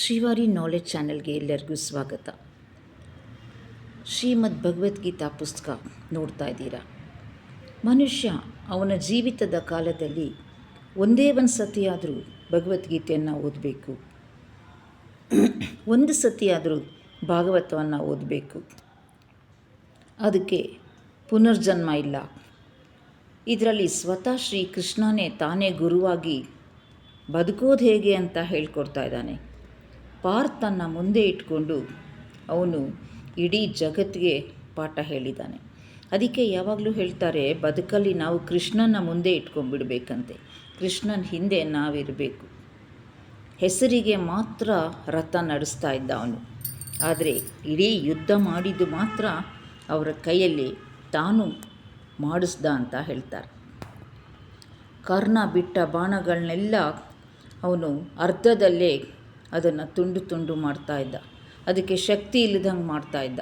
Srivari knowledge ಚಾನೆಲ್ಗೆ ಎಲ್ಲರಿಗೂ ಸ್ವಾಗತ. ಶ್ರೀಮದ್ ಭಗವದ್ಗೀತಾ ಪುಸ್ತಕ ನೋಡ್ತಾ ಇದ್ದೀರಾ. ಮನುಷ್ಯ ಅವನ ಜೀವಿತದ ಕಾಲದಲ್ಲಿ ಒಂದೇ ಒಂದು ಸತಿಯಾದರೂ ಭಗವದ್ಗೀತೆಯನ್ನು ಓದಬೇಕು, ಒಂದು ಸತಿಯಾದರೂ ಭಾಗವತವನ್ನು ಓದಬೇಕು. ಅದಕ್ಕೆ ಪುನರ್ಜನ್ಮ ಇಲ್ಲ. ಇದರಲ್ಲಿ ಸ್ವತಃ ಶ್ರೀ ಕೃಷ್ಣನೇ ತಾನೇ ಗುರುವಾಗಿ ಬದುಕೋದು ಹೇಗೆ ಅಂತ ಹೇಳ್ಕೊಡ್ತಾ ಇದ್ದಾನೆ. ಪಾರ್ಥನ ಮುಂದೆ ಇಟ್ಕೊಂಡು ಅವನು ಇಡೀ ಜಗತ್ತಿಗೆ ಪಾಠ ಹೇಳಿದ್ದಾನೆ. ಅದಕ್ಕೆ ಯಾವಾಗಲೂ ಹೇಳ್ತಾರೆ, ಬದುಕಲ್ಲಿ ನಾವು ಕೃಷ್ಣನ ಮುಂದೆ ಇಟ್ಕೊಂಡ್ಬಿಡ್ಬೇಕಂತೆ. ಕೃಷ್ಣನ ಹಿಂದೆ ನಾವಿರಬೇಕು. ಹೆಸರಿಗೆ ಮಾತ್ರ ರಥ ನಡೆಸ್ತಾ ಇದ್ದ ಅವನು, ಆದರೆ ಇಡೀ ಯುದ್ಧ ಮಾಡಿದ್ದು ಮಾತ್ರ ಅವರ ಕೈಯಲ್ಲಿ ತಾನು ಮಾಡಿಸ್ದ ಅಂತ ಹೇಳ್ತಾರೆ. ಕರ್ಣ ಬಿಟ್ಟ ಬಾಣಗಳನ್ನೆಲ್ಲ ಅವನು ಅರ್ಧದಲ್ಲೇ ಅದನ್ನು ತುಂಡು ತುಂಡು ಮಾಡ್ತಾ ಇದ್ದ. ಅದಕ್ಕೆ ಶಕ್ತಿ ಇಲ್ಲದಂಗೆ ಮಾಡ್ತಾ ಇದ್ದ.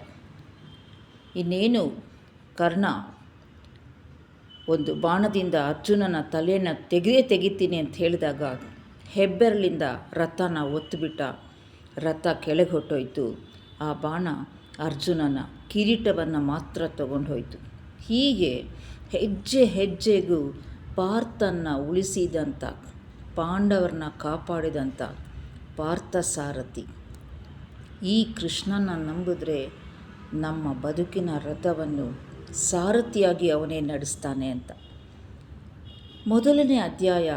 ಇನ್ನೇನು ಕರ್ಣ ಒಂದು ಬಾಣದಿಂದ ಅರ್ಜುನನ ತಲೆಯನ್ನು ತೆಗಿತೀನಿ ಅಂತ ಹೇಳಿದಾಗ ಹೆಬ್ಬೆರಳಿಂದ ರಥನ ಒತ್ತಿಬಿಟ್ಟ. ರಥ ಕೆಳಗೆ ಹೊಟ್ಟೋಯ್ತು. ಆ ಬಾಣ ಅರ್ಜುನನ ಕಿರೀಟವನ್ನು ಮಾತ್ರ ತಗೊಂಡು ಹೋಯಿತು. ಹೀಗೆ ಹೆಜ್ಜೆ ಹೆಜ್ಜೆಗೂ ಪಾರ್ಥನ ಉಳಿಸಿದಂಥ, ಪಾಂಡವರನ್ನ ಕಾಪಾಡಿದಂಥ ಪಾರ್ಥಸಾರಥಿ. ಈ ಕೃಷ್ಣನ ನಂಬಿದ್ರೆ ನಮ್ಮ ಬದುಕಿನ ರಥವನ್ನು ಸಾರಥಿಯಾಗಿ ಅವನೇ ನಡೆಸ್ತಾನೆ ಅಂತ. ಮೊದಲನೇ ಅಧ್ಯಾಯ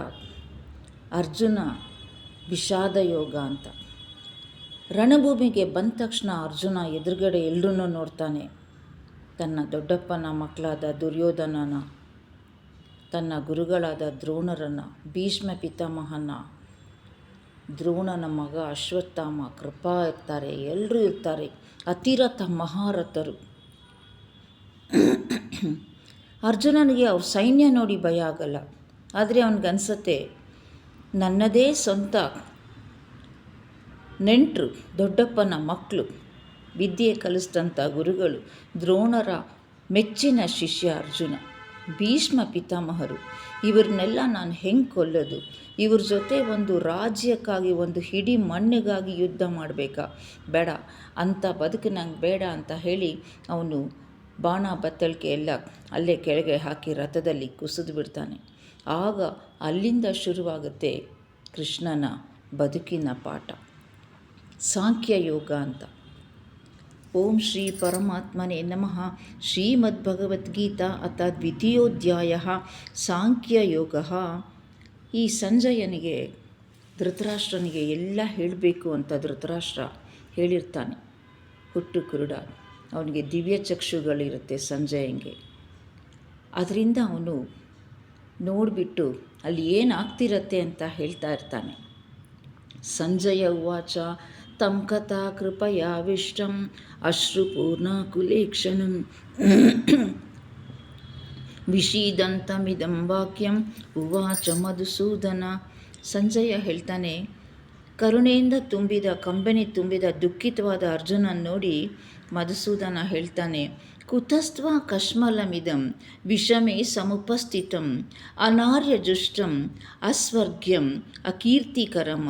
ಅರ್ಜುನ ವಿಷಾದ ಯೋಗ ಅಂತ. ರಣಭೂಮಿಗೆ ಬಂದ ತಕ್ಷಣ ಅರ್ಜುನ ಎದುರುಗಡೆ ಎಲ್ಲರೂ ನೋಡ್ತಾನೆ. ತನ್ನ ದೊಡ್ಡಪ್ಪನ ಮಕ್ಕಳಾದ ದುರ್ಯೋಧನನ, ತನ್ನ ಗುರುಗಳಾದ ದ್ರೋಣರನ್ನು, ಭೀಷ್ಮ ಪಿತಾಮಹನ, ದ್ರೋಣನ ಮಗ ಅಶ್ವತ್ಥಾಮ, ಕೃಪಾ ಇರ್ತಾರೆ, ಎಲ್ಲರೂ ಇರ್ತಾರೆ. ಅತಿರಥ ಮಹಾರಥರು. ಅರ್ಜುನನಿಗೆ ಅವ್ರ ಸೈನ್ಯ ನೋಡಿ ಭಯ ಆಗಲ್ಲ. ಆದರೆ ಅವನಿಗನ್ಸತ್ತೆ, ನನ್ನದೇ ಸ್ವಂತ ನೆಂಟರು, ದೊಡ್ಡಪ್ಪನ ಮಕ್ಕಳು, ವಿದ್ಯೆ ಕಲಿಸಿದಂಥ ಗುರುಗಳು, ದ್ರೋಣರ ಮೆಚ್ಚಿನ ಶಿಷ್ಯ ಅರ್ಜುನ, ಭೀಷ್ಮ ಪಿತಾಮಹರು, ಇವ್ರನ್ನೆಲ್ಲ ನಾನು ಹೆಂಗೆ ಕೊಲ್ಲೋದು? ಇವ್ರ ಜೊತೆ ಒಂದು ರಾಜ್ಯಕ್ಕಾಗಿ, ಒಂದು ಹಿಡಿ ಮಣ್ಣಿಗಾಗಿ ಯುದ್ಧ ಮಾಡಬೇಕಾ? ಬೇಡ, ಅಂಥ ಬದುಕು ನಂಗೆ ಬೇಡ ಅಂತ ಹೇಳಿ ಅವನು ಬಾಣ ಬತ್ತಳಿಕೆ ಎಲ್ಲ ಅಲ್ಲೇ ಕೆಳಗೆ ಹಾಕಿ ರಥದಲ್ಲಿ ಕುಸಿದು ಬಿಡ್ತಾನೆ. ಆಗ ಅಲ್ಲಿಂದ ಶುರುವಾಗುತ್ತೆ ಕೃಷ್ಣನ ಬದುಕಿನ ಪಾಠ, ಸಾಂಖ್ಯ ಯೋಗ ಅಂತ. ಓಂ ಶ್ರೀ ಪರಮಾತ್ಮನೇ ನಮಃ. ಶ್ರೀಮದ್ಭಗವದ್ಗೀತಾ ಅಥ ದ್ವಿತೀಯೋಧ್ಯಾಯ ಸಾಂಖ್ಯಯೋಗ. ಈ ಸಂಜಯನಿಗೆ, ಧೃತರಾಷ್ಟ್ರನಿಗೆ ಎಲ್ಲ ಹೇಳಬೇಕು ಅಂತ ಧೃತರಾಷ್ಟ್ರ ಹೇಳಿರ್ತಾನೆ. ಹುಟ್ಟು ಕುರುಡ, ಅವನಿಗೆ ದಿವ್ಯ ಚಕ್ಷುಗಳಿರುತ್ತೆ ಸಂಜಯನಿಗೆ. ಅದರಿಂದ ಅವನು ನೋಡಿಬಿಟ್ಟು ಅಲ್ಲಿ ಏನಾಗ್ತಿರತ್ತೆ ಅಂತ ಹೇಳ್ತಾ ಇರ್ತಾನೆ. ಸಂಜಯ ಉವಾಚ ತಂ ಕಥಾ ಕೃಪಯಾವಿಷ್ಟಂ ಅಶ್ರುಪೂರ್ಣಕುಲೇಕ್ಷಣಂ ವಿಷೀದಂತಮಿದಂ ವಾಕ್ಯಂ ಉವಾಚ ಮಧುಸೂದನ. ಸಂಜಯ ಹೇಳ್ತಾನೆ, ಕರುಣೆಯಿಂದ ತುಂಬಿದ, ಕಂಬನಿ ತುಂಬಿದ ದುಃಖಿತವಾದ ಅರ್ಜುನನ್ ನೋಡಿ ಮಧುಸೂದನ ಹೇಳ್ತಾನೆ, ಕುತಸ್ತ್ವ ಕಶ್ಮಲಮಿದಂ ವಿಷಮೇ ಸಮುಪಸ್ಥಿತಂ ಅನಾರ್ಯಜುಷ್ಟಂ ಅಸ್ವರ್ಗ್ಯಂ ಅಕೀರ್ತಿಕರಂ.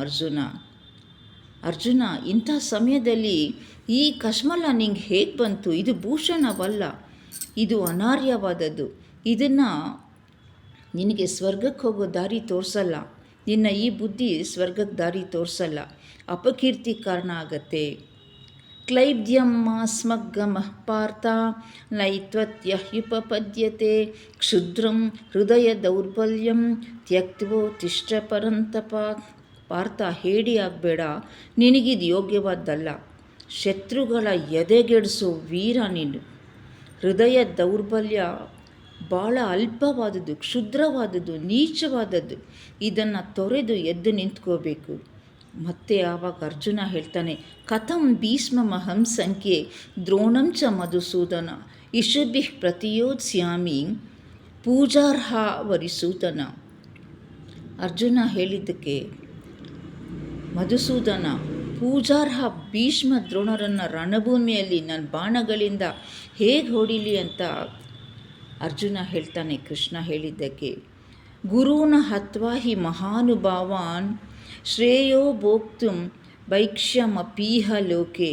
ಅರ್ಜುನ, ಇಂಥ ಸಮಯದಲ್ಲಿ ಈ ಕಶ್ಮಲ ನಿಂಗೆ ಹೇಗೆ ಬಂತು? ಇದು ಭೂಷಣವಲ್ಲ, ಇದು ಅನಾರ್ಯವಾದದ್ದು. ಇದನ್ನು ನಿನಗೆ ಸ್ವರ್ಗಕ್ಕೆ ಹೋಗೋ ದಾರಿ ತೋರಿಸಲ್ಲ. ನಿನ್ನ ಈ ಬುದ್ಧಿ ಸ್ವರ್ಗಕ್ಕೆ ದಾರಿ ತೋರಿಸಲ್ಲ, ಅಪಕೀರ್ತಿ ಕಾರಣ ಆಗತ್ತೆ. ಕ್ಲೈಬ್ದ್ಯಂ ಮಾಸ್ಮಗ್ಗಮಃ ಪಾರ್ಥ ನೈತ್ವತ್ಯಹ್ಯುಪಪದ್ಯತೆ ಕ್ಷುದ್ರಂ ಹೃದಯ ದೌರ್ಬಲ್ಯಂ ತ್ಯಕ್ತೋತ್ತಿಷ್ಠ ಪರಂತಪ. ಪಾರ್ಥ, ಹೇಡಿ ಆಗಬೇಡ, ನಿನಗಿದು ಯೋಗ್ಯವಾದ್ದಲ್ಲ. ಶತ್ರುಗಳ ಎದೆಗೆಡಿಸೋ ವೀರ ನೀನು. ಹೃದಯ ದೌರ್ಬಲ್ಯ ಭಾಳ ಅಲ್ಪವಾದದ್ದು, ಕ್ಷುದ್ರವಾದದ್ದು, ನೀಚವಾದದ್ದು. ಇದನ್ನು ತೊರೆದು ಎದ್ದು ನಿಂತ್ಕೋಬೇಕು. ಮತ್ತೆ ಆವಾಗ ಅರ್ಜುನ ಹೇಳ್ತಾನೆ, ಕಥಂ ಭೀಷ್ಮಮಹಂ ಸಂಖ್ಯೆ ದ್ರೋಣಂ ಚ ಮಧುಸೂದನ ಇಷುಭಿಃ ಪ್ರತಿಯೋತ್ಸ್ಯಾಮಿ ಪೂಜಾರ್ಹ ವರಿಸೂದನ. ಅರ್ಜುನ ಹೇಳಿದ್ದಕ್ಕೆ ಮಧುಸೂದನ, ಪೂಜಾರ್ಹ ಭೀಷ್ಮ ದ್ರೋಣರನ್ನು ರಣಭೂಮಿಯಲ್ಲಿ ನನ್ನ ಬಾಣಗಳಿಂದ ಹೇಗೆ ಹೊಡಿಲಿ ಅಂತ ಅರ್ಜುನ ಹೇಳ್ತಾನೆ. ಕೃಷ್ಣ ಹೇಳಿದ್ದಕ್ಕೆ ಗುರೂನ ಹತ್ವಾ ಹಿ ಮಹಾನುಭಾವಾನ್ ಶ್ರೇಯೋ ಭೋಕ್ತುಂ ಭೈಕ್ಷ್ಯಮಪೀಹ ಲೋಕೆ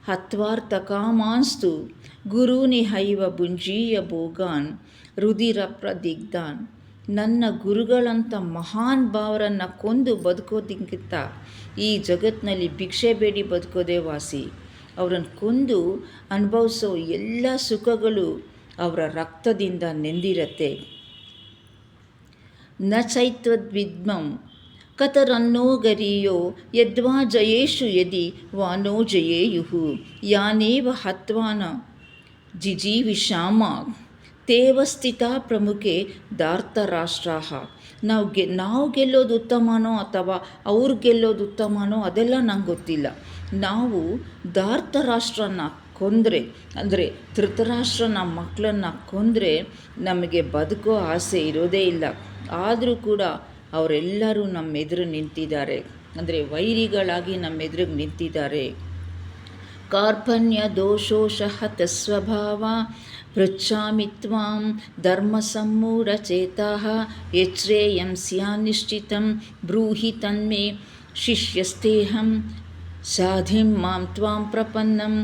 ಹತ್ವಾರ್ಥಕಾಮಾಂಸ್ತು ಗುರೂನಿಹೈವ ಭುಂಜೀಯ ಭೋಗಾನ್ ರುಧಿರ ಪ್ರದಿಗ್ಧಾನ್. ನನ್ನ ಗುರುಗಳಂಥ ಮಹಾನ್ ಭಾವರನ್ನು ಕೊಂದು ಬದುಕೋದಕ್ಕಿಂತ ಈ ಜಗತ್ತಿನಲ್ಲಿ ಭಿಕ್ಷೆ ಬೇಡಿ ಬದುಕೋದೇ ವಾಸಿ. ಅವರನ್ನು ಕೊಂದು ಅನುಭವಿಸೋ ಎಲ್ಲ ಸುಖಗಳು ಅವರ ರಕ್ತದಿಂದ ನೆಂದಿರತ್ತೆ. ನ ಚೈತ್ವದ್ವಿದ್ಮಂ ಕತರನ್ನೋ ಗರೀಯೋ ಯದ್ವಾ ಜಯೇಷು ಯದಿ ವಾನೋ ಜಯೇಯುಹು ಯಾನೇವ ಹತ್ವಾನ ಜಿಜೀವಿಷಾಮ ತೇವ ಸ್ಥಿತ ಪ್ರಮುಖೆ ಧಾರ್ತರಾಷ್ಟ್ರಾಹ. ನಾವು ಗೆಲ್ಲೋದು ಉತ್ತಮನೋ ಅಥವಾ ಅವ್ರು ಗೆಲ್ಲೋದು ಉತ್ತಮನೋ ಅದೆಲ್ಲ ನಂಗೆ ಗೊತ್ತಿಲ್ಲ. ನಾವು ಧಾರ್ತರಾಷ್ಟ್ರನ ಕೊಂದರೆ, ಅಂದರೆ ಧೃತರಾಷ್ಟ್ರನ ಮಕ್ಕಳನ್ನು ಕೊಂದರೆ ನಮಗೆ ಬದುಕೋ ಆಸೆ ಇರೋದೇ ಇಲ್ಲ. ಆದರೂ ಕೂಡ ಅವರೆಲ್ಲರೂ ನಮ್ಮ ಎದುರು ನಿಂತಿದ್ದಾರೆ, ಅಂದರೆ ವೈರಿಗಳಾಗಿ ನಮ್ಮ ಎದುರಿಗೆ ನಿಂತಿದ್ದಾರೆ. ಕಾರ್ಪಣ್ಯ ದೋಷೋಷಃ ತಸ್ವಭಾವ ಪೃಚ್ಛಾಮಿ ತ್ವಾಂ ಧರ್ಮಸಮ್ಮೂಢಚೇತಾಃ ಯಚ್ಛ್ರೇಯಂ ಸ್ಯಾನ್ನಿಶ್ಚಿತಂ ಬ್ರೂಹಿ ತನ್ಮೇ ಶಿಷ್ಯಸ್ತೇಹಂ ಸಾಧಿಂ ಮಾಂ ತ್ವಾಂ ಪ್ರಪನ್ನಂ.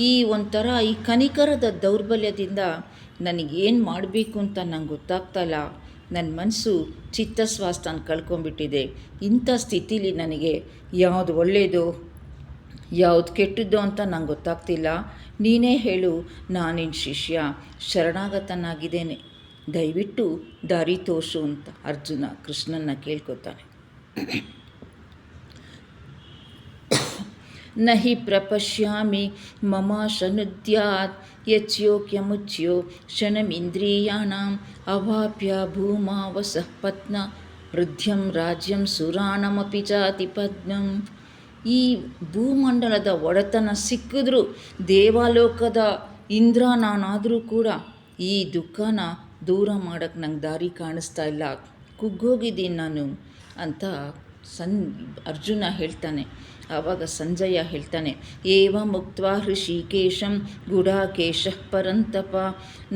ಈ ಒಂಥರ ಈ ಕನಿಕರದ ದೌರ್ಬಲ್ಯದಿಂದ ನನಗೇನು ಮಾಡಬೇಕು ಅಂತ ನಂಗೆ ಗೊತ್ತಾಗ್ತಾಯಿಲ್ಲ. ನನ್ನ ಮನಸ್ಸು ಚಿತ್ತಸ್ವಾಸ್ಥಾನ ಕಳ್ಕೊಂಡ್ಬಿಟ್ಟಿದೆ. ಇಂಥ ಸ್ಥಿತಿಲಿ ನನಗೆ ಯಾವುದು ಒಳ್ಳೆಯದು ಯಾವುದು ಕೆಟ್ಟದ್ದು ಅಂತ ನಂಗೆ ಗೊತ್ತಾಗ್ತಿಲ್ಲ. ನೀನೇ ಹೇಳು, ನಾನಿನ್ನ ಶಿಷ್ಯ ಶರಣಾಗತನಾಗಿದ್ದೇನೆ, ದಯವಿಟ್ಟು ದಾರಿ ತೋರಿಸು ಅಂತ ಅರ್ಜುನ ಕೃಷ್ಣನ್ನ ಕೇಳ್ಕೊತಾನೆ. ನ ಹಿ ಪ್ರಪಶ್ಯಾಮಿ ಮಮಾಶನುದ್ಯಾತ್ ಯಚ್ಯೋಕ್ಯಮುಚ್ಯೋ ಕ್ಷಣಮಿಂದ್ರಿಯಾಣಾಂ ಅವಾಪ್ಯ ಭೂಮಾ ವಸಃ ಪತ್ನ ವೃದ್ಧ್ಯಂ ರಾಜ್ಯಂ ಸುರಾಣಮಪಿ ಚಾತಿ ಪದ್ಮಂ. ಈ ಭೂಮಂಡಲದ ಒಡೆತನ ಸಿಕ್ಕಿದ್ರೂ ದೇವಾಲೋಕದ ಇಂದ್ರ ನಾನಾದರೂ ಕೂಡ ಈ ದುಃಖನ ದೂರ ಮಾಡೋಕ್ಕೆ ನಂಗೆ ದಾರಿ ಕಾಣಿಸ್ತಾ ಇಲ್ಲ, ಕುಗ್ಗೋಗಿದ್ದೀನಿ ನಾನು ಅಂತ ಅರ್ಜುನ ಹೇಳ್ತಾನೆ. ಆವಾಗ ಸಂಜಯ ಹೇಳ್ತಾನೆ, ಏವ ಮುಕ್ತ್ವಾ ಹೃಷಿಕೇಶಂ ಗುಡಾಕೇಶಃ ಪರಂತಪ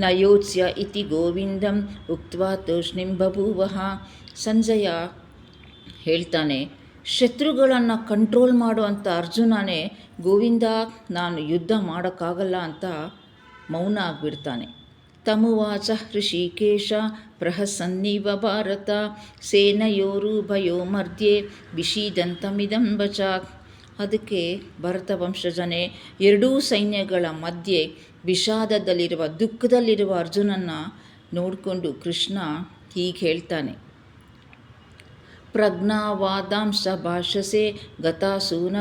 ನ ಯೋತ್ಸ್ಯ ಇತಿ ಗೋವಿಂದಂ ಉಕ್ತ್ವಾ ತೂಷ್ಣಿಂ ಬಭೂವಃ. ಸಂಜಯ ಹೇಳ್ತಾನೆ, ಶತ್ರುಗಳನ್ನು ಕಂಟ್ರೋಲ್ ಮಾಡುವಂಥ ಅರ್ಜುನನೇ ಗೋವಿಂದ ನಾನು ಯುದ್ಧ ಮಾಡೋಕ್ಕಾಗಲ್ಲ ಅಂತ ಮೌನ ಆಗಿಬಿಡ್ತಾನೆ. ತಮುವಾಚ ಹೃಷಿಕೇಶ ಪ್ರಹಸನ್ನಿವ ಭಾರತ ಸೇನಯೋರುಭಯೋ ಮಧ್ಯೆ ವಿಷೀದಂತಮಿದಂ ವಚಾಕ್. ಅದಕ್ಕೆ ಭರತ ವಂಶಜನೇ, ಎರಡೂ ಸೈನ್ಯಗಳ ಮಧ್ಯೆ ವಿಷಾದದಲ್ಲಿರುವ ದುಃಖದಲ್ಲಿರುವ ಅರ್ಜುನನ್ನ ನೋಡಿಕೊಂಡು ಕೃಷ್ಣ ಹೀಗೆ ಹೇಳ್ತಾನೆ. ಪ್ರಜ್ಞಾವಾದಾಂಶ ಭಾಷಸೆ ಗತಾಸೂನ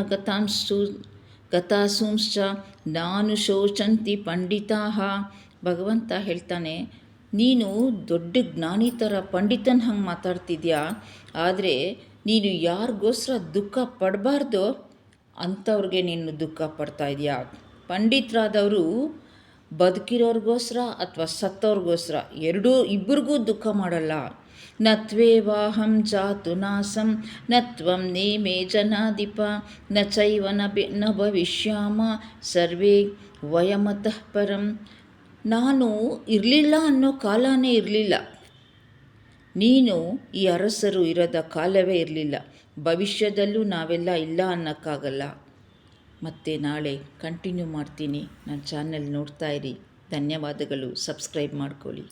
ಗತಾಸೂಂಶ್ಚ ನಾನು ಶೋಚಂತಿ ಪಂಡಿತಾಃ. ಭಗವಂತ ಹೇಳ್ತಾನೆ, ನೀನು ದೊಡ್ಡ ಜ್ಞಾನಿ ಥರ ಪಂಡಿತನ ಹಂಗೆ ಮಾತಾಡ್ತಿದ್ಯಾ, ಆದರೆ ನೀನು ಯಾರಿಗೋಸ್ಕರ ದುಃಖ ಪಡಬಾರ್ದೋ ಅಂಥವ್ರಿಗೆ ನೀನು ದುಃಖ ಪಡ್ತಾ ಇದೆಯಾ. ಪಂಡಿತರಾದವರು ಬದುಕಿರೋರಿಗೋಸ್ಕರ ಅಥವಾ ಸತ್ತವ್ರಿಗೋಸ್ಕರ ಇಬ್ಬರಿಗೂ ದುಃಖ ಮಾಡಲ್ಲ. ನ ತ್ವೇವಾಹಂ ಜಾತು ನಾಸಂ ನ ತ್ವಂ ನೇಮೇ ಜನಾಧಿಪ ನ ಚೈವ ನ ಭವಿಷ್ಯಾಮ ಸರ್ವೇ ವಯಮತಃ ಪರಂ. ನಾನು ಇರಲಿಲ್ಲ ಅನ್ನೋ ಕಾಲನೇ ಇರಲಿಲ್ಲ, ನೀನು ಈ ಅರಸರು ಇರದ ಕಾಲವೇ ಇರಲಿಲ್ಲ, ಭವಿಷ್ಯದಲ್ಲೂ ನಾವೆಲ್ಲ ಇಲ್ಲ ಅನ್ನೋಕ್ಕಾಗಲ್ಲ. ಮತ್ತು ನಾಳೆ ಕಂಟಿನ್ಯೂ ಮಾಡ್ತೀನಿ. ನನ್ನ ಚಾನೆಲ್ ನೋಡ್ತಾ ಇರಿ. ಧನ್ಯವಾದಗಳು. ಸಬ್ಸ್ಕ್ರೈಬ್ ಮಾಡ್ಕೊಳ್ಳಿ.